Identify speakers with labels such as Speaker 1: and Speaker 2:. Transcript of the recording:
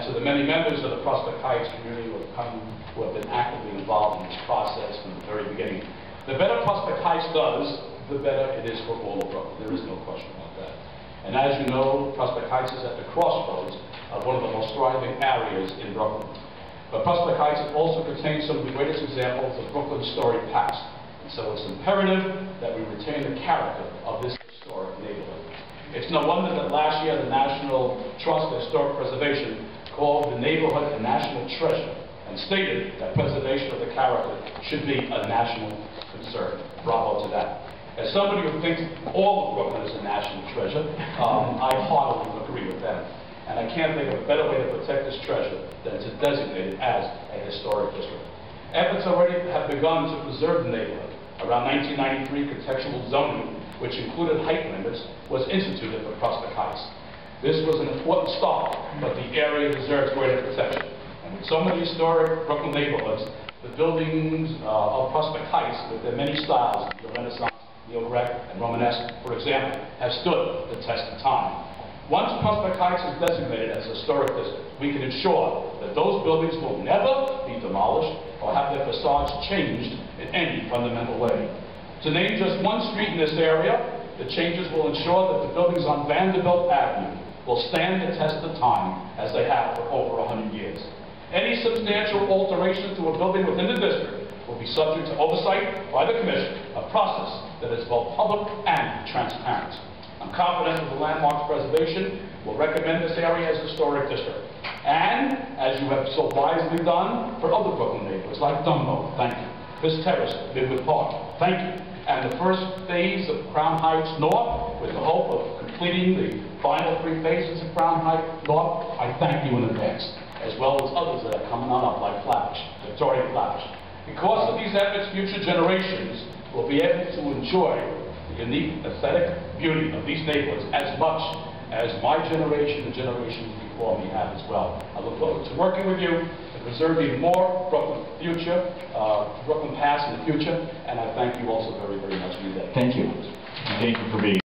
Speaker 1: and to the many members of the Prospect Heights community who have been actively involved in this process from the very beginning. The better Prospect Heights does, the better it is for all of Brooklyn. There is no question about that. And as you know, Prospect Heights is at the crossroads of one of the most thriving areas in Brooklyn. But Prospect Heights also contains some of the greatest examples of Brooklyn's storied past. And so it's imperative that we retain the character of this historic neighborhood. It's no wonder that last year the National Trust for Historic Preservation called the neighborhood a national treasure and stated that preservation of the character should be a national concern. Bravo to that. As somebody who thinks all of Brooklyn is a national treasure, I heartily agree with them. And I can't think of a better way to protect this treasure than to designate it as a historic district. Efforts already have begun to preserve the neighborhood. Around 1993, contextual zoning, which included height limits, was instituted for Prospect Heights. This was an important start, but the area deserves greater protection. And with so many historic Brooklyn neighborhoods, the buildings of Prospect Heights, with their many styles, the Renaissance, Neo-Gothic, and Romanesque, for example, have stood the test of time. Once Prospect Heights is designated as a historic district, we can ensure that those buildings will never be demolished or have their facades changed in any fundamental way. To name just one street in this area, the changes will ensure that the buildings on Vanderbilt Avenue will stand the test of time as they have for over 100 years. Any substantial alteration to a building within the district will be subject to oversight by the Commission, a process that is both public and transparent. I'm confident that the Landmarks Preservation will recommend this area as a historic district. And, as you have so wisely done for other Brooklyn neighborhoods, like Dumbo, thank you. This Terrace, Midwood Park, thank you. And the first phase of Crown Heights North, with the hope of completing the final 3 phases of Crown Heights North, I thank you in advance, as well as others that are coming on up, like Flatbush, Victoria Flatbush. Because of these efforts, future generations will be able to enjoy the unique aesthetic beauty of these neighborhoods as much as my generation and generations before me have as well. I look forward to working with you to preserve even more Brooklyn future, Brooklyn past in the future, and I thank you also very, very much for your day.
Speaker 2: Thank you. Thank you for being